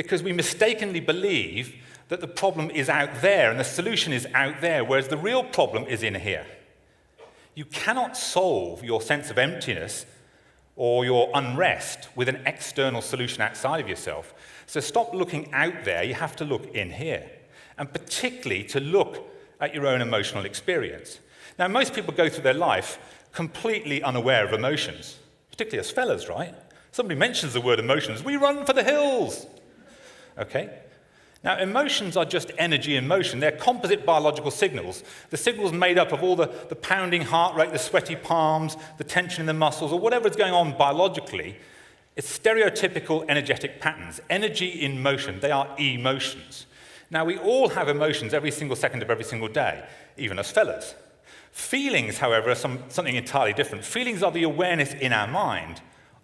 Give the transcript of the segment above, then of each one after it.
because we mistakenly believe that the problem is out there and the solution is out there, whereas the real problem is in here. You cannot solve your sense of emptiness or your unrest with an external solution outside of yourself. So stop looking out there, you have to look in here. And particularly to look at your own emotional experience. Now, most people go through their life completely unaware of emotions, particularly as fellas, right? Somebody mentions the word emotions, we run for the hills. Okay? Now, emotions are just energy in motion. They're composite biological signals. The signals made up of all the pounding heart rate, the sweaty palms, the tension in the muscles, or whatever is going on biologically. It's stereotypical energetic patterns. Energy in motion. They are emotions. Now, we all have emotions every single second of every single day, even as fellas. Feelings, however, are something entirely different. Feelings are the awareness in our mind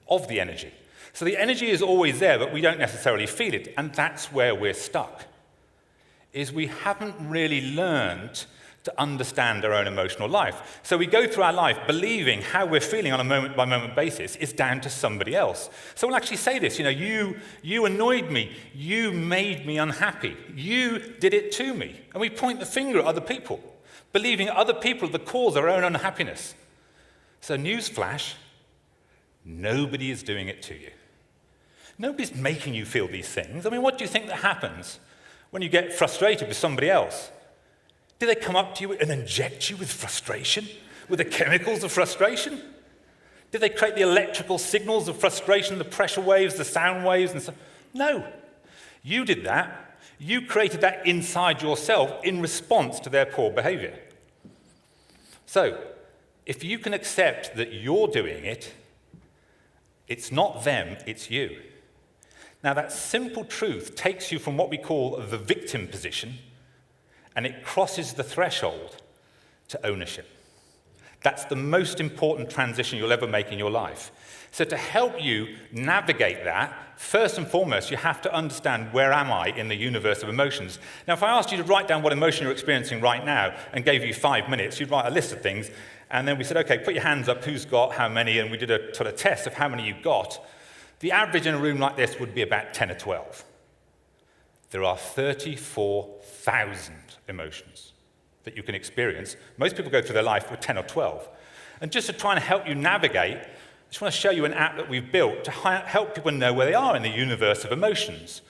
of the energy. So the energy is always there, but we don't necessarily feel it, and that's where we're stuck, is we haven't really learned to understand our own emotional life. So we go through our life believing how we're feeling on a moment-by-moment basis is down to somebody else. So we'll actually say this, you annoyed me, you made me unhappy, you did it to me. And we point the finger at other people, believing other people are the cause of our own unhappiness. So newsflash, nobody is doing it to you. Nobody's making you feel these things. I mean, what do you think that happens when you get frustrated with somebody else? Do they come up to you and inject you with frustration, with the chemicals of frustration? Did they create the electrical signals of frustration, the pressure waves, the sound waves, and so? No. You did that. You created that inside yourself in response to their poor behavior. So, if you can accept that you're doing it, it's not them, it's you. Now, that simple truth takes you from what we call the victim position, and it crosses the threshold to ownership. That's the most important transition you'll ever make in your life. So to help you navigate that, first and foremost, you have to understand, where am I in the universe of emotions? Now, if I asked you to write down what emotion you're experiencing right now and gave you 5 minutes, you'd write a list of things, and then we said, okay, put your hands up, who's got how many, and we did a sort of test of how many you got. The average in a room like this would be about 10 or 12. There are 34,000 emotions that you can experience. Most people go through their life with 10 or 12. And just to try and help you navigate, I just want to show you an app that we've built to help people know where they are in the universe of emotions.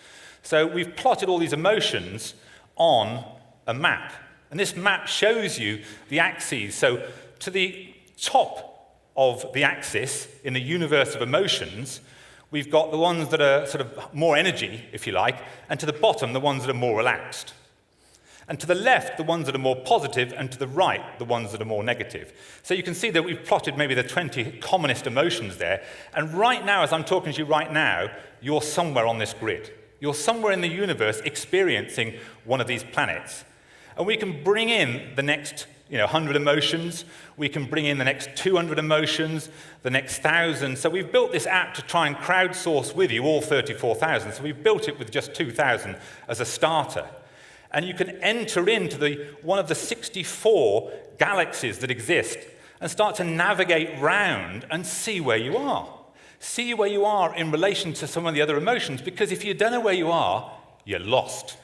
So we've plotted all these emotions on a map. And this map shows you the axes. So to the top of the axis in the universe of emotions, we've got the ones that are sort of more energy, if you like, and to the bottom, the ones that are more relaxed. And to the left, the ones that are more positive, and to the right, the ones that are more negative. So you can see that we've plotted maybe the 20 commonest emotions there. And right now, as I'm talking to you right now, you're somewhere on this grid. You're somewhere in the universe experiencing one of these planets. And we can bring in the next 100 emotions. We can bring in the next 200 emotions, the next 1,000. So we've built this app to try and crowdsource with you all 34,000. So we've built it with just 2,000 as a starter. And you can enter into one of the 64 galaxies that exist and start to navigate round and see where you are. See where you are in relation to some of the other emotions, because if you don't know where you are, you're lost.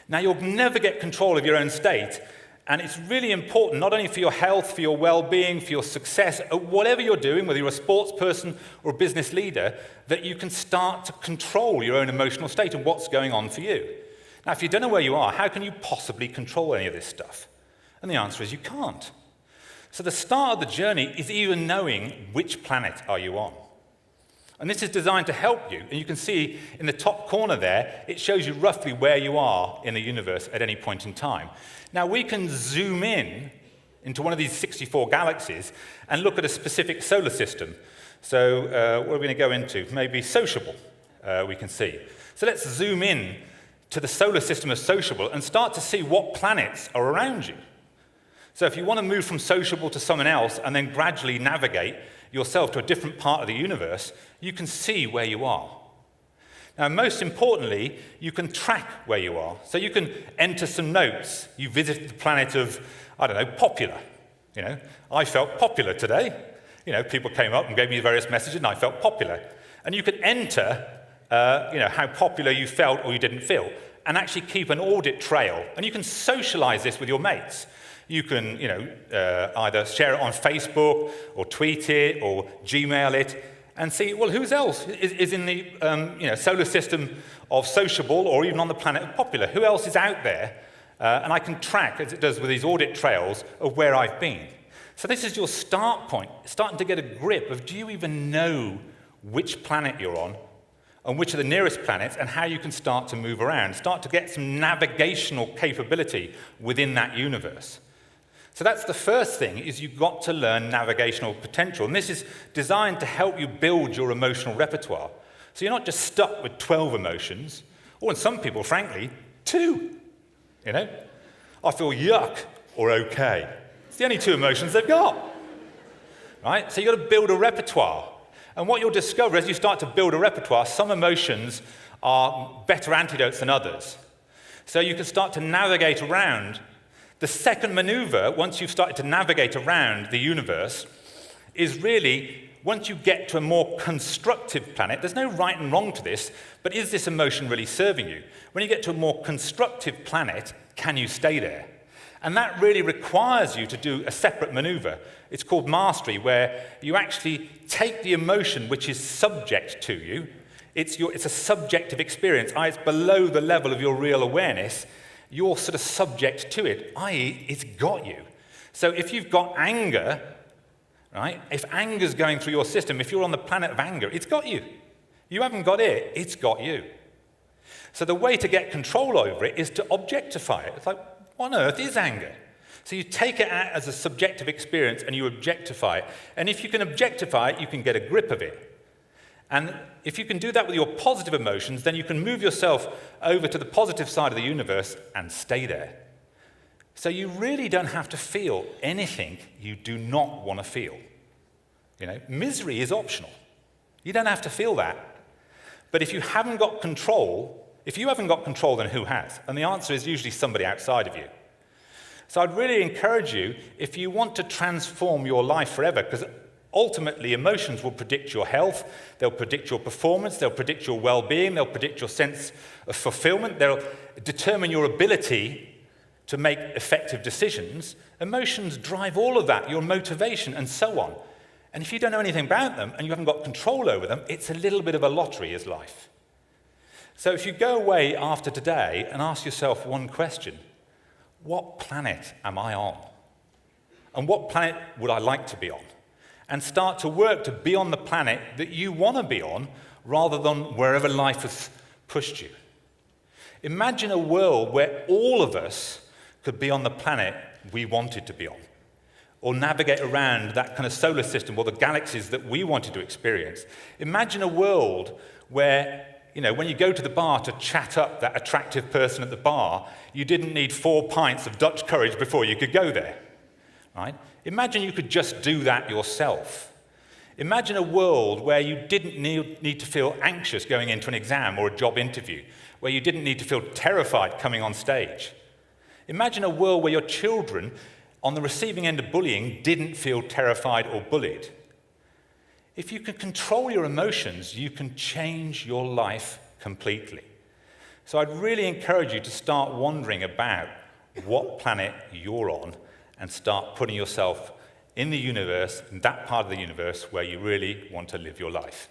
Now, you'll never get control of your own state, and it's really important, not only for your health, for your well-being, for your success, whatever you're doing, whether you're a sports person or a business leader, that you can start to control your own emotional state and what's going on for you. Now, if you don't know where you are, how can you possibly control any of this stuff? And the answer is you can't. So the start of the journey is even knowing which planet are you on. And this is designed to help you. And you can see in the top corner there, it shows you roughly where you are in the universe at any point in time. Now, we can zoom in into one of these 64 galaxies and look at a specific solar system. So what are we going to go into? Maybe sociable, we can see. So let's zoom in to the solar system of sociable and start to see what planets are around you. So if you want to move from sociable to someone else and then gradually navigate yourself to a different part of the universe, you can see where you are. Now, most importantly, you can track where you are. So you can enter some notes. You visited the planet of, popular. I felt popular today. People came up and gave me various messages, and I felt popular. And you can enter how popular you felt or you didn't feel, and actually keep an audit trail. And you can socialize this with your mates. You can, either share it on Facebook or tweet it or Gmail it and see, well, who else is in the solar system of sociable or even on the planet of popular? Who else is out there? And I can track, as it does with these audit trails, of where I've been. So this is your start point, starting to get a grip of, do you even know which planet you're on and which are the nearest planets and how you can start to move around, start to get some navigational capability within that universe. So that's the first thing, is you've got to learn navigational potential. And this is designed to help you build your emotional repertoire. So you're not just stuck with 12 emotions, or in some people, frankly, 2. I feel yuck or okay. It's the only 2 emotions they've got. Right? So you've got to build a repertoire. And what you'll discover as you start to build a repertoire, some emotions are better antidotes than others. So you can start to navigate around. The second maneuver, once you've started to navigate around the universe, is really, once you get to a more constructive planet, there's no right and wrong to this, but is this emotion really serving you? When you get to a more constructive planet, can you stay there? And that really requires you to do a separate maneuver. It's called mastery, where you actually take the emotion which is subject to you. It's a subjective experience, it's below the level of your real awareness. You're sort of subject to it, i.e., it's got you. So if you've got anger, right, if anger's going through your system, if you're on the planet of anger, it's got you. You haven't got it, it's got you. So the way to get control over it is to objectify it. It's like, what on earth is anger? So you take it out as a subjective experience and you objectify it. And if you can objectify it, you can get a grip of it. And if you can do that with your positive emotions, then you can move yourself over to the positive side of the universe and stay there. So you really don't have to feel anything you do not want to feel. Misery is optional. You don't have to feel that. But if you haven't got control, then who has? And the answer is usually somebody outside of you. So I'd really encourage you, if you want to transform your life forever, because ultimately, emotions will predict your health, they'll predict your performance, they'll predict your well-being, they'll predict your sense of fulfillment, they'll determine your ability to make effective decisions. Emotions drive all of that, your motivation, and so on. And if you don't know anything about them and you haven't got control over them, it's a little bit of a lottery, is life. So if you go away after today and ask yourself one question, what planet am I on? And what planet would I like to be on? And start to work to be on the planet that you want to be on, rather than wherever life has pushed you. Imagine a world where all of us could be on the planet we wanted to be on, or navigate around that kind of solar system or the galaxies that we wanted to experience. Imagine a world where, when you go to the bar to chat up that attractive person at the bar, you didn't need 4 pints of Dutch courage before you could go there, right? Imagine you could just do that yourself. Imagine a world where you didn't need to feel anxious going into an exam or a job interview, where you didn't need to feel terrified coming on stage. Imagine a world where your children, on the receiving end of bullying, didn't feel terrified or bullied. If you can control your emotions, you can change your life completely. So I'd really encourage you to start wondering about what planet you're on, and start putting yourself in the universe, in that part of the universe where you really want to live your life.